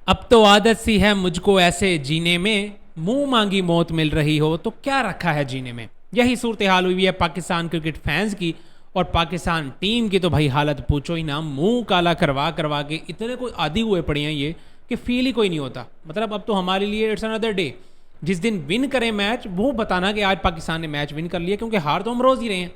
अब तो आदत सी है मुझको ऐसे जीने में, मुंह मांगी मौत मिल रही हो तो क्या रखा है जीने में। यही सूरत हाल हुई है पाकिस्तान क्रिकेट फैंस की। और पाकिस्तान टीम की तो भाई हालत पूछो ही ना, मुंह काला करवा करवा के इतने कोई आदी हुए पड़े हैं ये कि फील ही कोई नहीं होता। मतलब अब तो हमारे लिए इट्स अनदर डे। जिस दिन विन करें मैच वो बताना कि आज पाकिस्तान ने मैच विन कर लिया, क्योंकि हार तो हम रोज ही रहे हैं।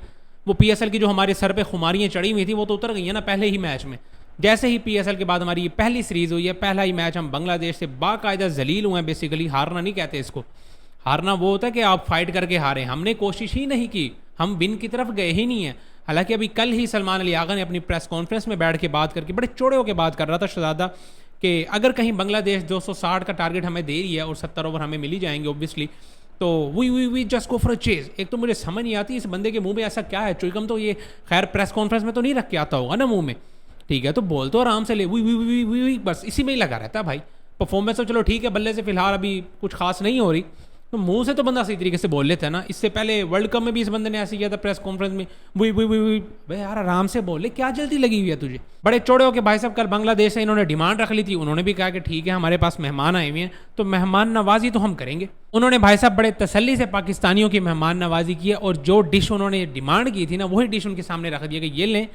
वो पीएसएल की जो हमारे सर पे खुमारियां चढ़ी हुई थी वो तो उतर गई है ना पहले ही मैच में। जैसे ही पीएसएल के बाद हमारी ये पहली सीरीज हुई है, पहला ही मैच हम बांग्लादेश से बाकायदा जलील हुए हैं। बेसिकली हारना नहीं कहते इसको, हारना वो होता है कि आप फाइट करके हारे। हमने कोशिश ही नहीं की, हम विन की तरफ गए ही नहीं है। हालांकि अभी कल ही सलमान अली आगा ने अपनी प्रेस कॉन्फ्रेंस में बैठ के बात करके बड़े चौड़े होकर बात कर रहा था शहजादा कि अगर कहीं बांग्लादेश 260 का टारगेट हमें दे रही है और 70 ओवर हमें मिल ही जाएंगे ऑब्वियसली, तो we just go for a chase. एक तो मुझे समझ नहीं आती इस बंदे के मुंह में ऐसा क्या है। चुईकम तो ये खैर प्रेस कॉन्फ्रेंस में तो नहीं रख के आता होगा ना मुंह में, ठीक है, तो बोल तो आराम से ले वी बस इसी में ही लगा रहता है भाई। परफॉर्मेंस तो चलो ठीक है, बल्ले से फिलहाल अभी कुछ खास नहीं हो रही, तो मुंह से तो बंदा सही तरीके से बोल लेता है ना। इससे पहले वर्ल्ड कप में भी इस बंदे ने ऐसे किया था प्रेस कॉन्फ्रेंस में, वी भाई यार आराम से बोल ले, क्या जल्दी लगी हुई है तुझे। बड़े चौड़े हो के भाई साहब कल बांग्लादेश से इन्होंने डिमांड रख ली थी। उन्होंने भी कहा कि ठीक है हमारे पास मेहमान आए हुए हैं तो मेहमान नवाजी तो हम करेंगे। उन्होंने भाई साहब बड़े तसल्ली से पाकिस्तानियों की मेहमान नवाजी की है और जो डिश उन्होंने डिमांड की थी ना वही डिश उनके सामने रख दिया कि ये लें,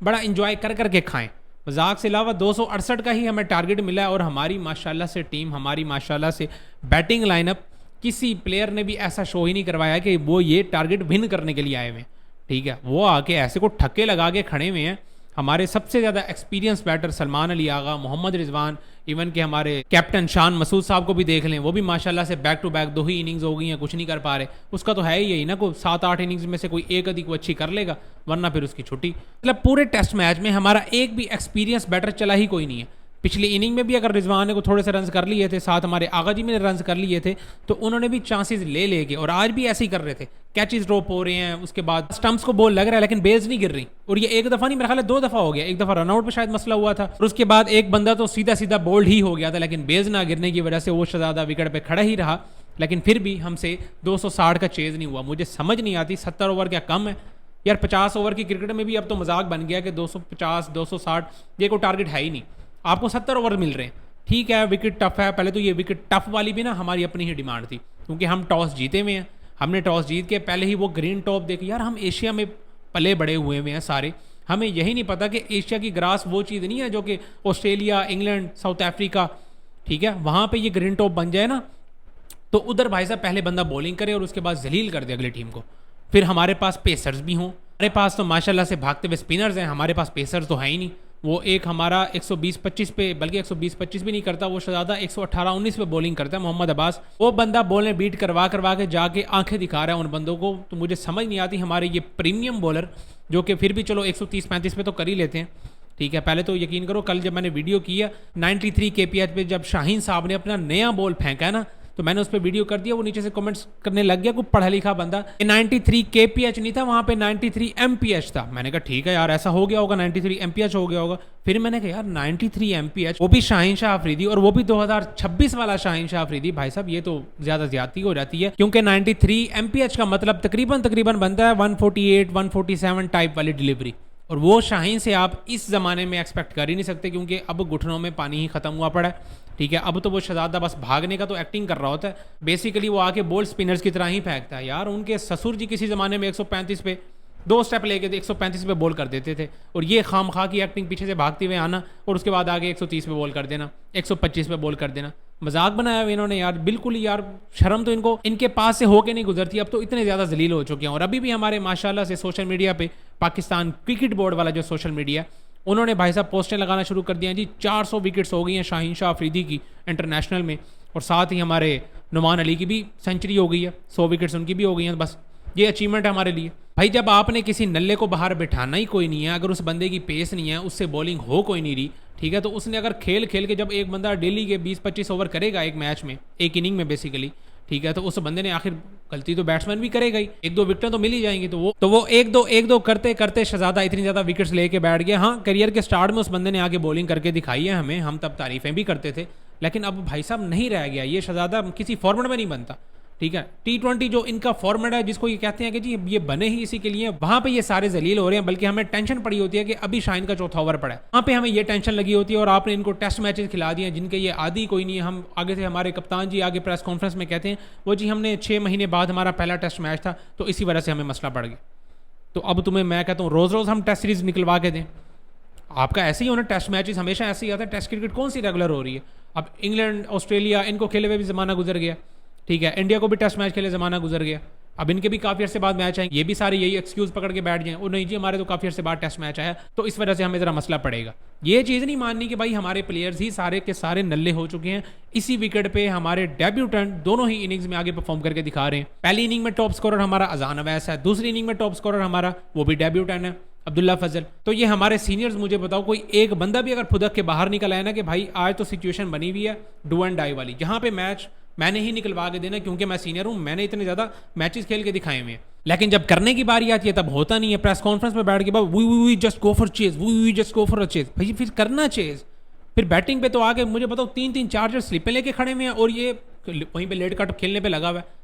बड़ा इंजॉय कर करके खाएं। मजाक से अलावा 268 का ही हमें टारगेट मिला है और हमारी माशाल्लाह से टीम, हमारी माशाल्लाह से बैटिंग लाइनअप, किसी प्लेयर ने भी ऐसा शो ही नहीं करवाया कि वो ये टारगेट विन करने के लिए आए हुए हैं। ठीक है, वो आके ऐसे को ठक्के लगा के खड़े हुए हैं। हमारे सबसे ज़्यादा experience batter Salman Ali Agha, Mohammad Rizwan, even के हमारे कैप्टन शान मसूद साहब को भी देख लें, वो भी माशाल्लाह से बैक टू बैक 2 ही इनिंग्स हो गई हैं, कुछ नहीं कर पा रहे। उसका तो है ही यही ना, कोई 7-8 इनिंग्स में से कोई एक आधी को अच्छी कर लेगा, वरना फिर उसकी छुट्टी। मतलब पूरे टेस्ट मैच में हमारा एक भी एक्सपीरियंस बैटर चला ही कोई नहीं है। पिछली इनिंग में भी अगर रिजवान ने को थोड़े से रन कर लिए थे, साथ हमारे आगा जी ने रन कर लिए थे, तो उन्होंने भी चांसेस ले लेके और आज भी ऐसे ही कर रहे थे। कैचेस ड्रॉप हो रहे हैं, उसके बाद स्टंप्स को बॉल लग रहा है लेकिन बेल्स नहीं गिर रही। और ये एक दफा नहीं, मेरा ख्याल है 2 दफा हो गया। एक दफा रनआउट पे शायद मसला हुआ था और उसके बाद एक बंदा तो सीधा सीधा बोल्ड ही हो गया था, लेकिन बेल्स ना गिरने की वजह से वो शहजादा विकेट पे खड़ा ही रहा। लेकिन फिर भी हमसे 260 का चेज नहीं हुआ। मुझे समझ नहीं आती 70 ओवर क्या कम है यार। 50 ओवर की क्रिकेट में भी अब तो मजाक बन गया कि 250 260 ये कोई टारगेट है ही नहीं। आपको 70 ओवर मिल रहे हैं, ठीक है, विकेट टफ है। पहले तो ये विकेट टफ वाली भी ना हमारी अपनी ही डिमांड थी, क्योंकि हम टॉस जीते हुए हैं। हमने टॉस जीत के पहले ही वो ग्रीन टॉप देखे। यार हम एशिया में पले बड़े हुए हैं सारे, हमें यही नहीं पता कि एशिया की ग्रास वो चीज़ नहीं है जो कि ऑस्ट्रेलिया, इंग्लैंड, साउथ अफ्रीका, ठीक है, वहाँ पे ये ग्रीन टॉप बन जाए ना, तो उधर भाई साहब पहले बंदा बॉलिंग करे और उसके बाद जलील कर दे अगली टीम को। फिर हमारे पास पेसर्स भी हों, हमारे पास तो माशाल्लाह से भागते हुए स्पिनर्स हैं, हमारे पास पेसर्स तो है ही नहीं। वो एक हमारा 120-25 पे, बल्कि 120-25 भी नहीं करता, वो शहजादा 118-19 पे बॉलिंग करता है, मोहम्मद अब्बास। वो बंदा बॉल में बीट करवा करवा के जाके आंखें दिखा रहा है उन बंदों को। तो मुझे समझ नहीं आती हमारे ये प्रीमियम बॉलर, जो कि फिर भी चलो 130-35 पे तो कर ही लेते हैं, ठीक है। पहले तो यकीन करो कल जब मैंने वीडियो किया 93 KPH पे, जब शाहीन साहब ने अपना नया बॉल फेंका है ना, तो मैंने उस पर वीडियो कर दिया। वो नीचे से कमेंट्स करने लग गया, कोई पढ़ा लिखा बंदा। 93 KPH नहीं था, वहां पे 93 MPH था। मैंने कहा ठीक है यार, ऐसा हो गया होगा, 93 MPH हो गया होगा। फिर मैंने कहा यार 93 MPH, वो भी शाहीन शाह अफरीदी, और वो भी 2026 वाला शाहीन शाह अफरीदी। भाई साहब ये तो ज्यादा ज्यादती हो जाती है, क्योंकि 93 MPH का मतलब तकरीबन बनता है 148 147 टाइप वाली डिलीवरी। और वो शाहीन से आप इस ज़माने में एक्सपेक्ट कर ही नहीं सकते, क्योंकि अब घुटनों में पानी ही ख़त्म हुआ पड़ा है, ठीक है। अब तो वो शहजादा बस भागने का तो एक्टिंग कर रहा होता है। बेसिकली वो आके बॉल स्पिनर्स की तरह ही फेंकता है। यार उनके ससुर जी किसी ज़माने में 135 पे 2 स्टेप लेके 135 पे बॉल कर देते थे, और ये खाम खा की एक्टिंग, पीछे से भागते हुए आना और उसके बाद आगे 130 पे बॉल कर देना, 125 पे बॉल कर देना। मजाक बनाया हुआ इन्होंने यार, बिल्कुल यार शर्म तो इनको इनके पास से होके नहीं गुजरती। अब तो इतने ज़्यादा जलील हो चुके हैं। और अभी भी हमारे माशाल्लाह से सोशल मीडिया पे, पाकिस्तान क्रिकेट बोर्ड वाला जो सोशल मीडिया, उन्होंने भाई साहब पोस्टें लगाना शुरू कर दिया जी। 400 विकेट्स हो गई हैं शाहीन शाह अफरीदी की इंटरनेशनल में, और साथ ही हमारे नुमान अली की भी सेंचुरी हो गई है, 100 विकेट्स उनकी भी हो गई हैं। बस ये अचीवमेंट है हमारे लिए। भाई जब आपने किसी नल्ले को बाहर बिठाना ही कोई नहीं है, अगर उस बंदे की पेस नहीं है, उससे बॉलिंग हो कोई नहीं रही, ठीक है, तो उसने अगर खेल खेल के, जब एक बंदा डेली के 20-25 ओवर करेगा एक मैच में, एक इनिंग में बेसिकली, ठीक है, तो उस बंदे ने आखिर गलती तो बैट्समैन भी करेगा ही, 1-2 विकेटें तो मिल ही जाएंगी। तो वो 1-2 करते करते शहजादा इतनी ज़्यादा विकेट्स लेके बैठ गया। हाँ, करियर के स्टार्ट में उस बंदे ने आगे बॉलिंग करके दिखाई है हमें, हम तब तारीफें भी करते थे, लेकिन अब भाई साहब नहीं रह गया ये शहजादा, किसी फॉर्मेट में नहीं बनता। ठीक है। T20 जो इनका फॉर्मेट है, जिसको ये कहते हैं कि जी ये बने ही इसी के लिए, वहां पे ये सारे जलील हो रहे हैं, बल्कि हमें टेंशन पड़ी होती है कि अभी शाइन का चौथा ओवर पड़ा है, वहां पे हमें ये टेंशन लगी होती है। और आपने इनको टेस्ट मैचेस खिला दिए जिनके ये आदि कोई नहीं है। हम आगे से हमारे कप्तान जी आगे प्रेस कॉन्फ्रेंस में कहते हैं वो जी हमने 6 महीने बाद हमारा पहला टेस्ट मैच था, तो इसी वजह से हमें मसला पड़ गया। तो अब तुम्हें मैं कहता हूँ रोज़ रोज़ हम टेस्ट सीरीज निकलवा के दें? आपका ऐसे ही होना, टेस्ट मैचेस हमेशा ऐसे ही आता है। टेस्ट क्रिकेट कौन सी रेगुलर हो रही है? अब इंग्लैंड ऑस्ट्रेलिया इनको खेले हुए भी ज़माना गुजर गया, ठीक है। इंडिया को भी टेस्ट मैच खेले ज़माना गुजर गया, अब इनके भी काफ़ी अर्से बाद मैच आएंगे। ये भी सारे यही एक्सक्यूज़ पकड़ के बैठ जाएं, और नहीं जी हमारे तो काफ़ी अर्से बाद टेस्ट मैच आया, तो इस वजह से हमें ज़रा मसला पड़ेगा। ये चीज़ नहीं माननी कि भाई हमारे प्लेयर्स ही सारे के सारे नल्ले हो चुके हैं। इसी विकेट पे हमारे डेब्यूटेंट दोनों ही इनिंग्स में आगे परफॉर्म करके दिखा रहे हैं। पहली इनिंग में टॉप स्कोरर हमारा अजान अवैस है, दूसरी इनिंग में टॉप स्कोरर हमारा वो भी डेब्यूटेंट है अब्दुल्ला फजल। तो ये हमारे सीनियर्स, मुझे बताओ कोई एक बंदा भी अगर फुदक के बाहर निकल आया ना कि भाई आज तो सिचुएशन बनी हुई है डू एंड डाई वाली, जहां पे मैच मैंने ही निकलवा के देना क्योंकि मैं सीनियर हूं, मैंने इतने ज्यादा मैचेस खेल के दिखाए हुए हैं, लेकिन जब करने की बारी आती है तब होता नहीं है। प्रेस कॉन्फ्रेंस में बैठ के बाद we just go for chase, we just go for a chase. भाई फिर करना चेज, फिर बैटिंग पे तो आगे मुझे बताओ 3-3 4 स्लिपें लेके खड़े हुए हैं, और ये वहीं पे लेट कट खेलने पे लगा हुआ है।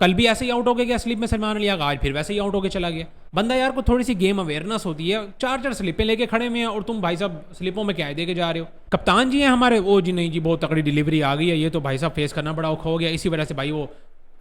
कल भी ऐसे ही आउट हो गया स्लिप में सलमान अली, आज फिर वैसे ही आउट होकर चला गया। बंदा यार को थोड़ी सी गेम अवेयरनेस होती है, 4 स्लिपें लेके खड़े हुए हैं और तुम भाई साहब स्लिपों में क्या दे के जा रहे हो। कप्तान जी हैं हमारे, ओ जी नहीं जी बहुत तगड़ी डिलीवरी आ गई है, ये तो भाई साहब फेस करना बड़ा औखा हो गया, इसी वजह से भाई वो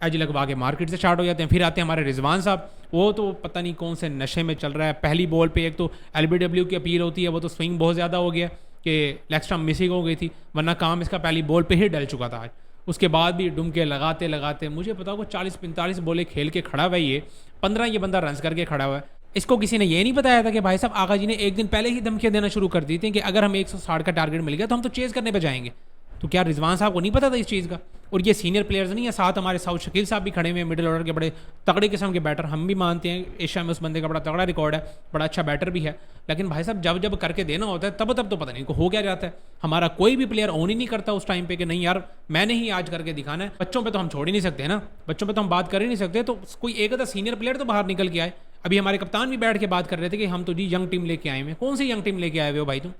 एज लगवा के मार्केट से स्टार्ट हो जाते हैं। फिर आते हैं हमारे रिजवान साहब, वो तो पता नहीं कौन से नशे में चल रहा है। पहली बॉल पे एक तो LBW की अपील होती है, वो तो स्विंग बहुत ज़्यादा हो गया कि लेग स्टंप मिसिंग हो गई थी, वरना काम इसका पहली बॉल पे ही डल चुका था आज। उसके बाद भी डुमके लगाते लगाते मुझे पता वो 40-45 बॉलें खेल के खड़ा हुआ है, ये 15 ये बंदा रन करके खड़ा हुआ है। इसको किसी ने ये नहीं बताया था कि भाई साहब आगा जी ने एक दिन पहले ही धमकियां देना शुरू कर दी थी कि अगर हम 160 का टारगेट मिल गया तो हम तो चेज करने पे जाएंगे। तो क्या रिजवान साहब को नहीं पता था इस चीज़ का? और ये सीनियर प्लेयर्स नहीं है, साथ हमारे साउथ शकील साहब भी खड़े हुए हैं, मिडिल ऑर्डर के बड़े तगड़े किस्म के बैटर। हम भी मानते हैं एशिया में उस बंदे का बड़ा तगड़ा रिकॉर्ड है, बड़ा अच्छा बैटर भी है, लेकिन भाई साहब जब जब करके देना होता है तब तब तो पता नहीं इनको हो क्या जाता है। हमारा कोई भी प्लेयर ऑन ही नहीं करता उस टाइम पे कि नहीं यार मैंने ही आज करके दिखाना है। बच्चों पे तो हम छोड़ ही नहीं सकते ना, बच्चों पे तो हम बात कर ही नहीं सकते। तो कोई एक आधा सीनियर प्लेयर तो बाहर निकल के आए। अभी हमारे कप्तान भी बैठ के बात कर रहे थे कि हम तो जी यंग टीम लेके आए हैं। कौन सी यंग टीम लेके आए हुए हो भाई तुम?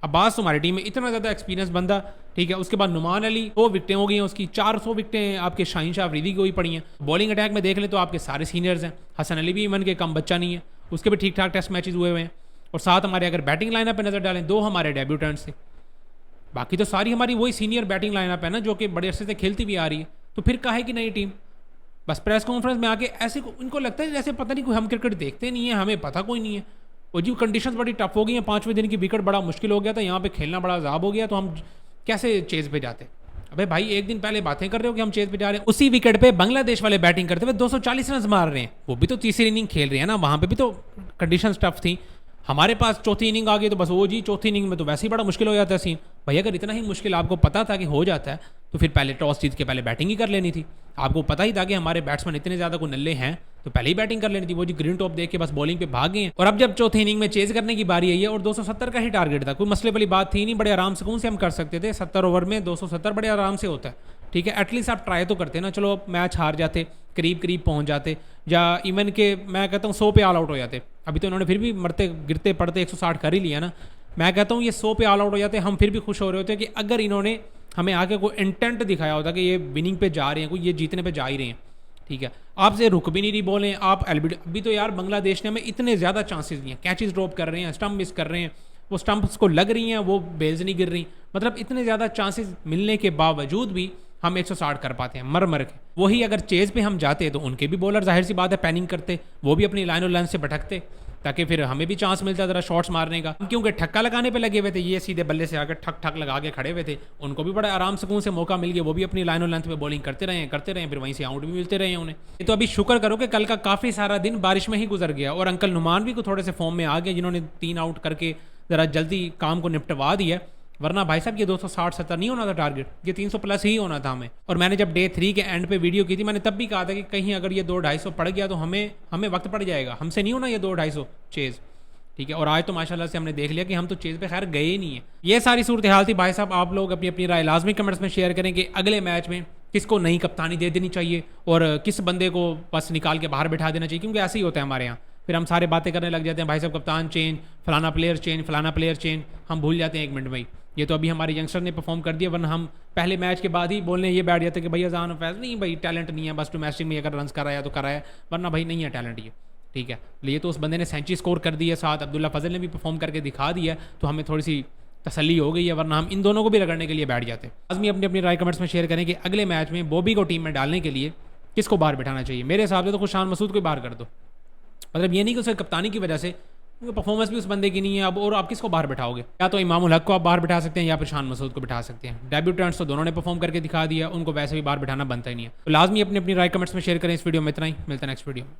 अब्बास तुम्हारी टीम में इतना ज़्यादा एक्सपीरियंस बंदा, ठीक है। उसके बाद नुमान अली 2 विकेटें हो गई हैं उसकी, 400 विकेटें आपके शाहीन शाह अफरीदी की हुई पड़ी हैं। बॉलिंग अटैक में देख लें तो आपके सारे सीनियर्स हैं, हसन अली भी इवन के कम बच्चा नहीं है, उसके भी ठीक ठाक टेस्ट मैचेस हुए हुए हैं। और साथ हमारे अगर बैटिंग लाइनअप पे नजर डालें 2 हमारे डेब्यूटेंट्स थे, बाकी तो सारी हमारी वही सीनियर बैटिंग लाइनअप है ना जो कि बड़े अरसे से खेलती भी आ रही है। तो फिर काहे की नई टीम? बस प्रेस कॉन्फ्रेंस में आके ऐसे इनको लगता है जैसे पता नहीं कोई हम क्रिकेट देखते नहीं है, हमें पता कोई नहीं है। और जी कंडीशंस बड़ी टफ हो गई हैं, 5वें दिन की विकेट बड़ा मुश्किल हो गया था, यहाँ पे खेलना बड़ा अजाब हो गया, तो हम कैसे चेज पे जाते? अबे भाई एक दिन पहले बातें कर रहे हो कि हम चेज पे जा रहे हैं, उसी विकेट पे बांग्लादेश वाले बैटिंग करते हुए 240 रन मार रहे हैं, वो भी तो तीसरी इनिंग खेल रहे हैं ना, वहाँ पे भी तो कंडीशंस टफ थी। हमारे पास चौथी इनिंग आ गई तो बस वो जी चौथी इनिंग में तो वैसे ही बड़ा मुश्किल हो जाता है सीन। भाई अगर इतना ही मुश्किल आपको पता था कि हो जाता है तो फिर पहले टॉस जीत के पहले बैटिंग ही कर लेनी थी। आपको पता ही था कि हमारे बैट्समैन इतने ज़्यादा को नल्ले हैं तो पहले ही बैटिंग कर लेनी थी। वो जी ग्रीन टॉप देख के बस बॉलिंग पे भाग गए हैं। और अब जब चौथी इनिंग में चेज करने की बारी आई है और 270 का ही टारगेट था, कोई मसले वाली बात थी नहीं, बड़े आराम सुकून से हम कर सकते थे। 70 ओवर में 270 बड़े आराम से होता है, ठीक है। एटलीस्ट आप ट्राई तो करते ना, चलो मैच हार जाते, करीब करीब पहुंच जाते, या इवन के मैं कहता हूँ 100 पे ऑल आउट हो जाते। अभी तो इन्होंने फिर भी मरते गिरते पड़ते 160 कर ही लिया ना। मैं कहता हूँ ये 100 पे ऑल आउट हो जाते, हम फिर भी खुश हो रहे होते कि अगर इन्होंने हमें आगे कोई इंटेंट दिखाया होता कि ये विनिंग पे जा रहे हैं, कोई ये जीतने पे जा ही रहे हैं, ठीक है। आपसे रुक भी नहीं रही बोले आप अभी तो यार बांग्लादेश ने हमें इतने ज़्यादा चांसेस दिए, कैचेस ड्रॉप कर रहे हैं, स्टंप मिस कर रहे हैं, वो स्टंप्स को लग रही हैं, वो बेल्स नहीं गिर रही, मतलब इतने ज़्यादा चांसेस मिलने के बावजूद भी हम 160 कर पाते हैं मर मर के। वही अगर चेज पे हम जाते तो उनके भी बॉलर जाहिर सी बात है पैनिंग करते, वो भी अपनी लाइन और लाइन से भटकते, ताकि फिर हमें भी चांस मिलता ज़रा शॉट्स मारने का। क्योंकि ठक्का लगाने पे लगे हुए थे, ये सीधे बल्ले से आकर ठक ठक लगा के खड़े हुए थे, उनको भी बड़ा आराम सुकून से मौका मिल गया, वो भी अपनी लाइन और लेंथ पे बॉलिंग करते रहे, फिर वहीं से आउट भी मिलते रहे उन्हें। तो अभी शुक्र करो कि कल का काफ़ी सारा दिन बारिश में ही गुजर गया और अंकल नुमान भी को थोड़े से फॉर्म में आ गए, जिन्होंने 3 आउट करके ज़रा जल्दी काम को निपटवा दिया। वरना भाई साहब ये 260-70 नहीं होना था टारगेट, ये 300 प्लस ही होना था हमें। और मैंने जब डे 3 के एंड पे वीडियो की थी, मैंने तब भी कहा था कि कहीं अगर ये 200-250 पड़ गया तो हमें वक्त पड़ जाएगा, हमसे नहीं होना ये 200-250 चेज़, ठीक है। और आज तो माशाल्लाह से हमने देख लिया कि हम तो चेज़ पे खैर गए ही नहीं है। ये सारी सूरत हाल थी भाई साहब। आप लोग अपनी अपनी राय लाजमी कमेंट्स में शेयर करें कि अगले मैच में किसको नई कप्तानी दे देनी चाहिए और किस बंदे को बस निकाल के बाहर बैठा देना चाहिए, क्योंकि ऐसे ही होता है हमारे यहाँ। फिर हम सारे बातें करने लग जाते हैं, भाई साहब कप्तान चेंज, फलाना प्लेयर चेंज, फलाना प्लेयर चेंज, हम भूल जाते हैं 1 मिनट में ही ये तो अभी हमारे यंगस्टर ने परफॉर्म कर दिया, वरना हम पहले मैच के बाद ही बोलने ये बैठ जाते कि भाई अजान फैज नहीं भाई टैलेंट नहीं है, बस डोमेस्टिक में अगर रन कराया तो कराया, वरना भाई नहीं है टैलेंट ये, ठीक है। ये तो उस बंदे ने सेंचुरी स्कोर कर दी है, साथ अब्दुल्ला फजल ने भी परफॉर्म करके दिखा दिया, तो हमें थोड़ी सी तसल्ली हो गई है, वरना हम इन दोनों को भी रगड़ने के लिए बैठ जाते। आजमी अपनी अपनी राय कमेंट्स में शेयर करें कि अगले मैच में बॉबी को टीम में डालने के लिए किसको बाहर बिठाना चाहिए। मेरे हिसाब से तो खुशान मसूद को बाहर कर दो, मतलब ये नहीं कि उसे कप्तानी की वजह से, परफॉर्मेंस भी उस बंदे की नहीं है अब, और आप किसको बाहर बिठाओगे। या तो इमामुल हक को आप बाहर बिठा सकते हैं या फिर शान मसूद को बिठा सकते हैं। डेब्यूटेंट्स तो दोनों ने परफॉर्म करके दिखा दिया, उनको वैसे भी बाहर बिठाना बनता ही नहीं है। तो लाजमी अपनी अपनी राय कमेंट्स में शेयर करें। इस वीडियो में इतना ही, मिलता है नेक्स्ट वीडियो में।